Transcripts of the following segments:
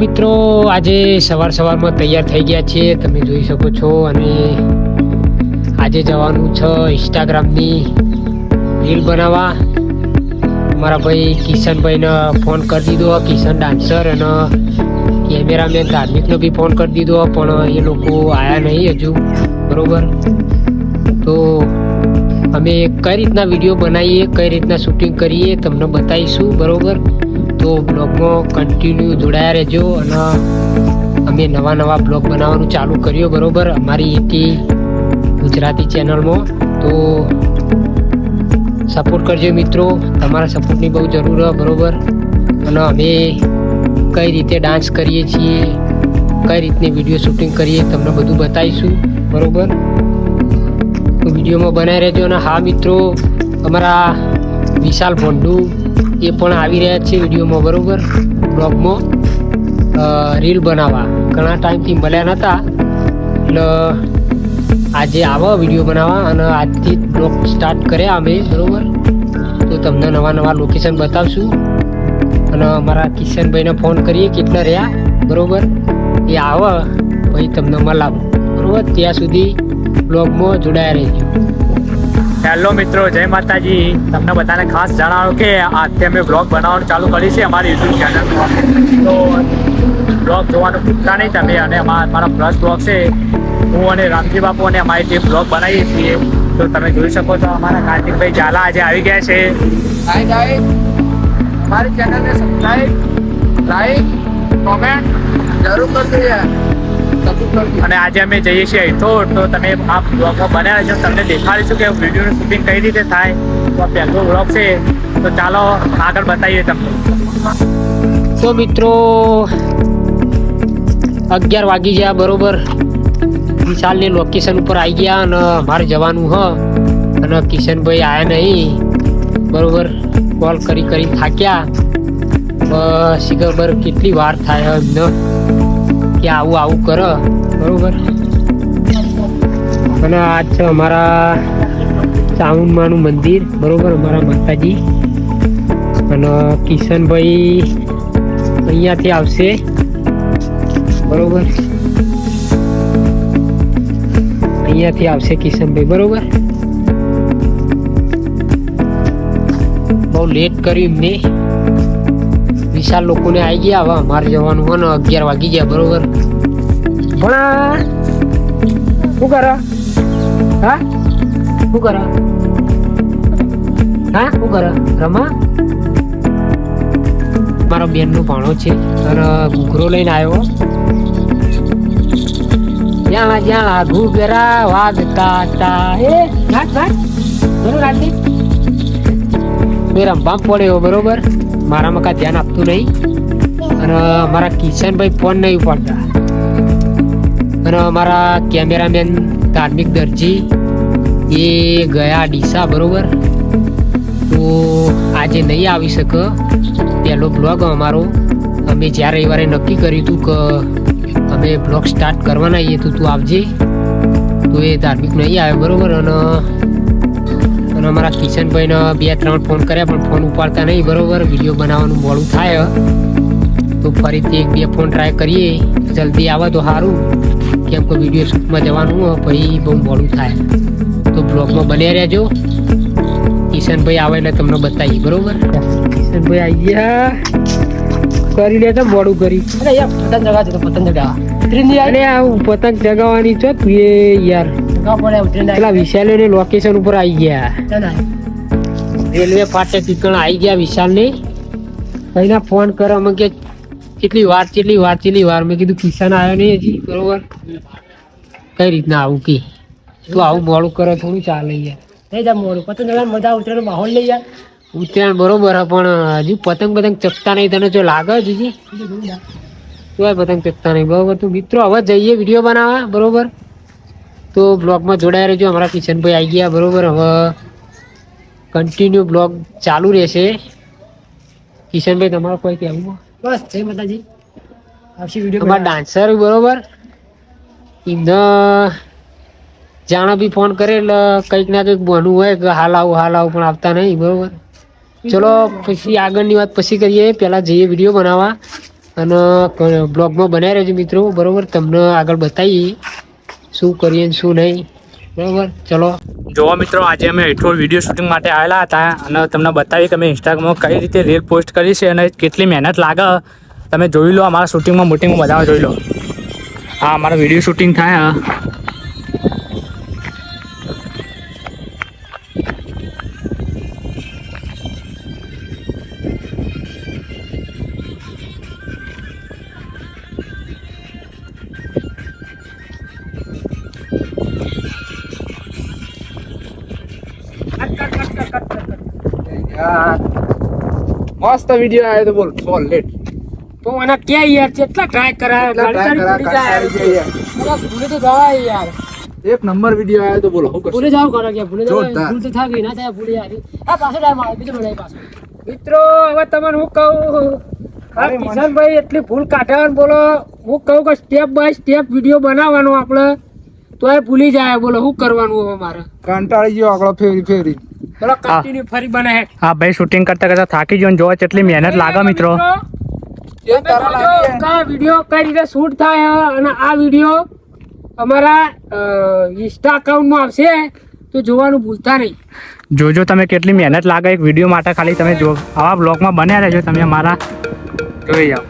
મિત્રો આજે સવારમાં તૈયાર થઈ ગયા છીએ, તમે જોઈ શકો છો. અને આજે જવાનું છે ઇન્સ્ટાગ્રામની રીલ બનાવવા. મારા ભાઈ કિશનભાઈને ફોન કરી દીધો, કિશન ડાન્સર, અને કેમેરામેન ધાર્મિકનો બી ફોન કરી દીધો, પણ એ લોકો આવ્યા નહીં હજુ. બરોબર, તો અમે કઈ રીતના વિડીયો બનાવીએ, કઈ રીતના શૂટિંગ કરીએ તમને બતાવીશું. બરોબર, તો બ્લોગમાં કન્ટિન્યુ જોડાયા રહેજો. અને અમે નવા બ્લોગ બનાવવાનું ચાલુ કર્યો. બરોબર, અમારી એટી ગુજરાતી ચેનલમાં. તો સપોર્ટ કરજો મિત્રો, તમારા સપોર્ટની બહુ જરૂર છે. બરોબર, અને અમે કઈ રીતે ડાન્સ કરીએ છીએ, કઈ રીતની વિડીયો શૂટિંગ કરીએ તમને બધું બતાવીશું. બરોબર, તો વિડીયોમાં બનાવી રહેજો. અને હા મિત્રો, અમારા વિશાલ ભોંડુ એ પણ આવી રહ્યા છે વિડીયોમાં. બરોબર, બ્લોગમાં રીલ બનાવવા ઘણા ટાઈમથી મળ્યા નહોતા, એટલે આજે આવો વિડીયો બનાવવા. અને આજથી બ્લોગ સ્ટાર્ટ કર્યા અમે. બરોબર, તો તમને નવા લોકેશન બતાવશું. અને અમારા કિશનભાઈને ફોન કરીએ કેટલા રહ્યા. બરોબર, એ આવે પછી તમને મળાવું. બરોબર, ત્યાં સુધી બ્લોગમાં જોડાયા રહેજો. હેલો મિત્રો, જય માતાજી. તમને બધાને ખાસ જણાવો કે આજથી અમે બ્લોગ બનાવવાનું ચાલુ કરી છે અમારી યુટ્યુબ ચેનલમાં. તો બ્લોગ જોવાનું ભૂલતા નહીં તમે. અને મારા પ્લસ બ્લોગ છે, હું અને રામજી બાપુ અને અમારી ટીમ બ્લોગ બનાવીએ છીએ. તો તમે જોઈ શકો છો અમારા કાર્તિકભાઈ ઝાલા આજે આવી ગયા છે. અમારી ચેનલને સબસ્ક્રાઈબ, લાઈક, કોમેન્ટ જરૂર કરજો યાર. અને આજે અમે જઈએ છીએ તો તમે આ બ્લોગમાં બન્યા રહેજો. તમને દેખાડીશું કે વિડીયોનું શૂટિંગ કઈ રીતે થાય. તો આ પહેલો બ્લોગ છે, તો ચાલો આગળ બતાવીએ તમને. તો મિત્રો 11 વાગી ગયા. બરોબર, વિશાલની લોકેશન ઉપર આવી ગયા અને અમારે જવાનું હ. અને કિશનભાઈ આવ્યા નહીં. બરોબર, કોલ કરી થાક્યા. બસ ખબર કેટલી વાર થાય એમને કે આવું કરે. બરોબર, અને આજ છે અમારા ચામુંડમાનું મંદિર. બરોબર, અમારા માતાજી. અને કિશનભાઈ અહીંયાથી આવશે. બરોબર, અહીંયાથી આવશે કિશનભાઈ. બરોબર, બહુ લેટ કર્યું એમને. વિશાલ લોકોને આવી ગયા. હવે અમારે જવાનું હોય ને 11 વાગી ગયા. બરોબર, ભણા શું કરો? હા શું કરો? હા શું કરો? રમા મારો બેનનો ભાણો છે અને ઘૂઘરો લઈને આવ્યો. જ્યાં ઘૂઘરા વાગતા હતા એ નાચ બરોબર. આજે રમવા પડ્યો. બરોબર, મારામાં કાંઈ ધ્યાન આપતું નહીં. અને અમારા કિશનભાઈ ફોન નહીં ઉપાડતા. અને અમારા કેમેરામેન ધાર્મિક દરજી એ ગયા ડીસા. બરોબર, તો આજે નહીં આવી શકે. પહેલો બ્લોગ અમારો અમે જ્યાં રવિવારે નક્કી કર્યું હતું કે અમે બ્લોગ સ્ટાર્ટ કરવાના છીએ, તો તું આવજે. તો એ ધાર્મિક નહીં આવ્યો. બરોબર, અને અમારા કિશનભાઈને 2-3 ફોન કર્યા પણ ફોન ઉપાડતા નહીં. બરોબર, વિડીયો બનાવવાનું મોડું થાય, તો ફરીથી 1-2 ફોન ટ્રાય કરીએ. જલ્દી આવે તો સારું, કેમ કે વિડીયો શૂટમાં જવાનું હોય પછી બહુ મોડું થાય. તો બ્લોગમાં બન્યા રહેજો. કિશનભાઈ આવે એટલે તમને બતાવીએ. બરોબર, કિશનભાઈ આવી ગયા. કરી લે તો મોડું કરી. અરે યાર પતંગ જગા છે, પતંગ જગા અરે આ પતંગ જગાવવાની છો તું એ યાર. પેલા વિશાલ લોકેશન ઉપર આવી ગયા. રેલવે ફાટક ટીકણ આવી ગયા વિશાલ ને. અહીંના ફોન કરો અમે કે કેટલી વાર મેં કીધું કિશન આવ્યો નહીં હજી. બરોબર, કઈ રીતના આવું કે તું આવું મોડું કરો થોડું ચાલે યાર. નહીં જા મોડું પતંગ જગા મજા ઉતરેલો માહોલ લઈ યાર. ઉત્તરાયણ બરોબર પણ હજુ પતંગ ચકતા નહીં. તને જો લાગે હજી તું પતંગ ચકતા નહીં. બરોબર, તો મિત્રો હવે જઈએ વિડીયો બનાવવા. બરોબર, તો બ્લોગમાં જોડાયા રહેજો. અમારા કિશનભાઈ આવી ગયા. બરોબર, હવે કન્ટિન્યુ બ્લોગ ચાલુ રહેશે. કિશનભાઈ તમારો કોઈ કહેવું? બસ જય માતાજી. આવશે વિડીયો અમારા ડાન્સર. બરોબર, એમને જાણે બી ફોન કરે એટલે કંઈક ના કંઈક બનવું હોય કે હાલ આવું પણ આવતા નહીં. બરોબર, ચલો પછી આગળની વાત પછી કરીએ. પહેલાં જઈએ વિડીયો બનાવવા. અને બ્લોગમાં બનાવી રહેજો મિત્રો, બરાબર. તમને આગળ બતાવીએ શું કરીએ ને શું નહીં, બરાબર. ચલો જોવા મિત્રો, આજે અમે હેઠળ વિડીયો શૂટિંગ માટે આવેલા હતા અને તમને બતાવી કે અમે ઇન્સ્ટાગ્રામમાં કઈ રીતે રીલ પોસ્ટ કરી છે અને કેટલી મહેનત લાગે. તમે જોઈ લો, અમારા શૂટિંગમાં મોટિંગમાં બધા જોઈ લો. હા, અમારા વિડીયો શૂટિંગ થાય. મસ્ત વિડિયો આવ્યો તો બોલ સોલિડ. તો મને ક્યાં યાર કેટલા ટ્રાય કરાય, ગાડી ભૂલી જાય. ભૂલી તો જવાય યાર. એક નંબર વિડિયો આવ્યો તો બોલો હું કરશું? ભૂલી જાવ કરો કે ભૂલી જાવ, જોરદાર. ભૂલ તો થાકી ના થાય, ભૂલી જાય. આ પાછો ટાઈમ આવે, બીજો બનાવી પાછો. મિત્રો હવે તમને હું કહું, આ કિશનભાઈ એટલી ભૂલ કાઢે બોલો. હું કહું કે સ્ટેપ બાય સ્ટેપ વિડીયો બનાવવાનો આપણે, તો એ ભૂલી જાય. બોલો શું કરવાનું હવે મારે? કંટાળી ગયો આગળ ફેરી બોલો કન્ટિન્યુ ફરી બને. હા ભાઈ, શૂટિંગ કરતા કરતા થાકી ગયો. જોવા કેટલી મહેનત લાગે મિત્રો. વિડીયો કઈ રીતે શૂટ થાય અને આ વિડીયો અમારા ઇન્સ્ટા અકાઉન્ટમાં આવશે, તો જોવાનું ભૂલતા નહીં. જોજો તમે કેટલી મહેનત લાગે એક વિડીયો માટે. ખાલી તમે જો આવા બ્લોગમાં બન્યા રહેજો, તમે અમારા જોઈ જાઓ.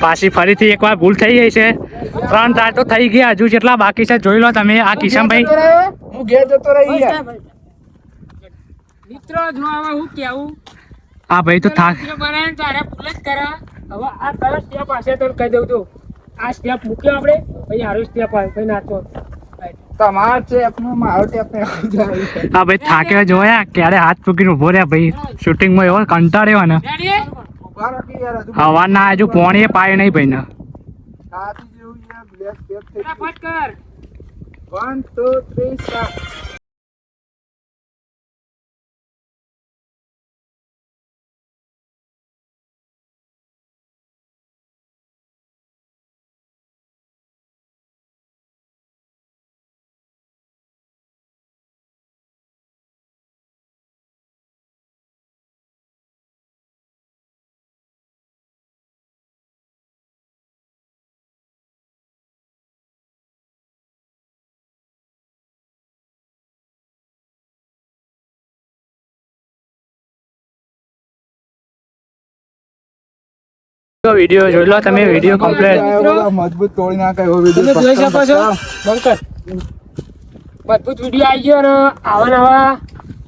પાછી ફરીથી એકવાર ભૂલ થઈ ગઈ છે. 3 વાર તો થઈ ગયા, હજુ જેટલા બાકી છે જોઈ લો તમે. આ કિશનભાઈ હું ઘેર જતો રહી યાર. મિત્રો જો હવે હું કેવું, આ ભાઈ તો થાક. વિડીયો બનાવીને તારે ભૂલ જ કરે. હવે આ કયો સ્ટેપ હશે તો કહી દઉં છું. આ સ્ટેપ મૂક્યો આપણે, પછી આરો સ્ટેપ આવે, પછી નાચો. તમાર ટેપ નું મારો ટેપ ને આ ભાઈ થાક્યો જોયા, ક્યારે હાથ મૂકીને ઉભો રહ્યા ભાઈ. શૂટિંગમાં એવો કંટાળ્યો ને. રેડી? ઉભા રાખી યાર. હજુ હવાના હજુ પોણીએ પાય નહીં ભાઈ ને. સાથી જેવું યાર બ્લેક ટેપ થઈ ગયું. ફટાફટ કર. 1 2 3 સ્ટાર્ટ. વિડીયો જોઈ લો તમે, વિડીયો કમ્પ્લીટ. મજબૂત તોડી નાખે એવો તમે વિડિયો. જોઈ શકો છો બંકર મજબૂત વિડીયો આવી ગયો અને આવા નવા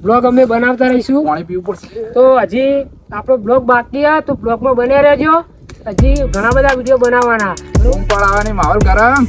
બ્લોગ અમે બનાવતા રહીશું. પાણી પીવું પડશે. તો હજી આપણો બ્લોગ બાકી છે, તો બ્લોગમાં બન્યા રહેજો. હજી ઘણા બધા વિડીયો બનાવવાના. ઊંઘ પડાવવાની માહોલ ગરમ.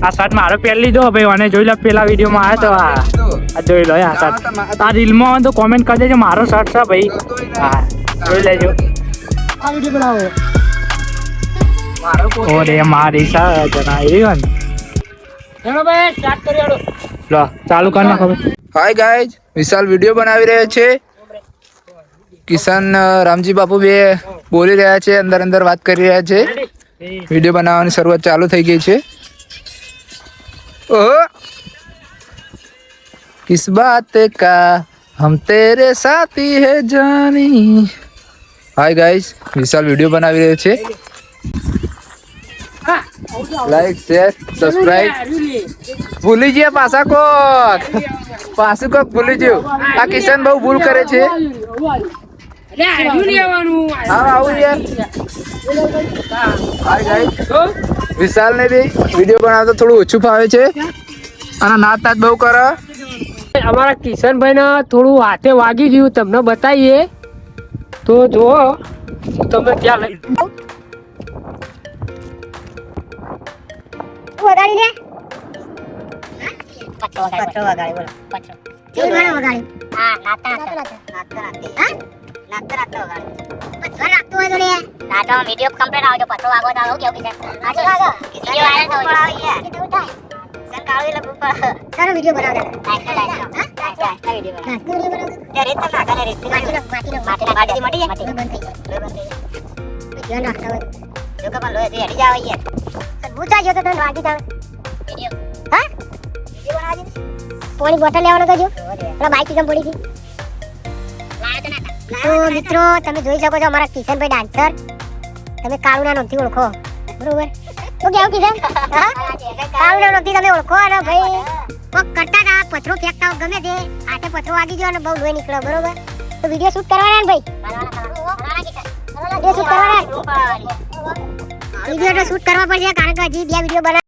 આ શર્ટ મારો પહેરી લીધો ભાઈ, અને જોઈ લો પેલા વિડીયોમાં આવ્યો તો. આ જોઈ લો આ શર્ટ. આ રીલમાં તો કોમેન્ટ કરી દેજો મારો શર્ટ છે ભાઈ. હા, જોઈ લેજો. આ વિડીયો બનાવો. ઓરે મારી શર્ટ જણાવી ને. હેલો ભાઈ, સ્ટાર્ટ કરી હાલો. લો ચાલુ કરી નાખો ભાઈ. હાય ગાઈઝ, વિશાલ વિડીયો બનાવી રહ્યા છે. કિશન રામજી બાપુ બે બોલી રહ્યા છે, અંદર વાત કરી રહ્યા છે. વિડીયો બનાવવાની શરૂઆત ચાલુ થઈ ગઈ છે. ઓહો, किस बात का हम तेरे साथी है जानी. हाय गाइस, विशाल વિડીયો બનાવી રહ્યો છે. Like share subscribe. ભૂલી ગયા પાછા કોક ભૂલી ગયો. આ કિશન બહુ ભૂલ કરે છે. હા આવું યાર. હાય ગાઈસ, વિશાલ ને બી વિડીયો બનાવતો થોડું ઓછું ફાવે છે અને નાચ બહુ કરે. અમારા કિશનભાઈ ને થોડું હાથે વાગી ગયું, તમને બતાવીએ તો જુઓ તમે ત્યાં લઈ. તું વગાડી લે પથરો વગાડી બોલો પથરો કેવું ગાણું વગાડી હા નાતા વગાડી પથરો નાખતો હોય તો લે નાતો વિડિયો કમ્પ્લીટ આવજો પથરો વાગો તો આવું કેવું કે આજો વાગો વિડિયો વાયરલ થવો જોઈએ કેવું થાય સર કાળો એટલે ગ્રુપ સારો વિડિયો બનાવતા લાઈક વિડિયો બનાવ તે રીત ના કાને રીત માટી મટી જાય બંધ થઈ જાય ધ્યાન રાખતા હોય જો કે પણ લોહી હેડી જાવ યાર ભૂચા જો તો તને વાગી જાવ વિડિયો હા વિડિયો બનાવજે પાણી બોટલ લેવાનો કજો પેલા બાઈક કેમ પડી ગઈ તો મિત્રો તમે જોઈ શકો છો અમારા કિશનભાઈ ડાન્સર તમે કાળુના નામથી ઓળખો બરોબર તો કેવું કિશન કાળુના નામથી તમે ઓળખો અને ભાઈ કોક કરતા હતા પથરો ફેંકતા ગમે તે હાથે પથરો વાગી ગયો અને બહુ લોહી નીકળ્યો બરોબર તો વિડિયો શૂટ કરવાના ને ભાઈ વિડિયો શૂટ કરવાના વિડિયો તો શૂટ કરવા પડશે કારણ કે હજી 2 વિડિયો બના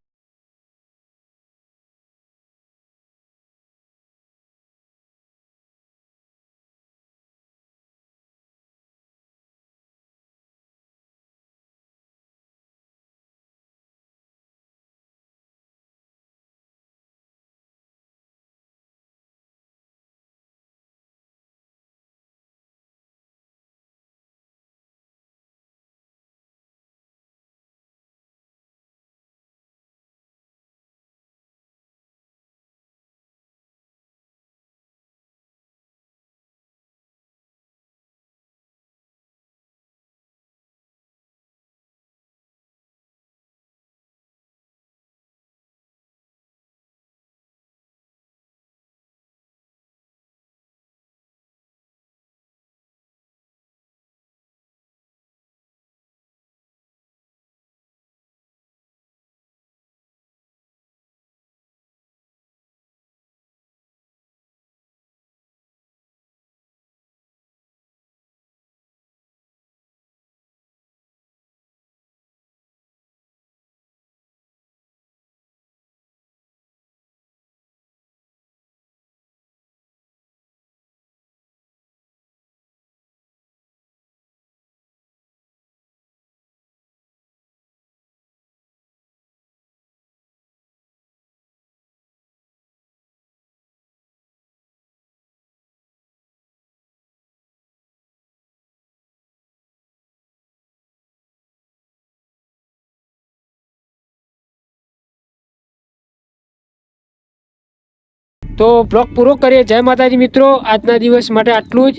તો બ્લોગ પૂરો કરીએ. જય માતાજી મિત્રો, આજના દિવસ માટે આટલું જ.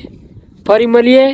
ફરી મળીએ.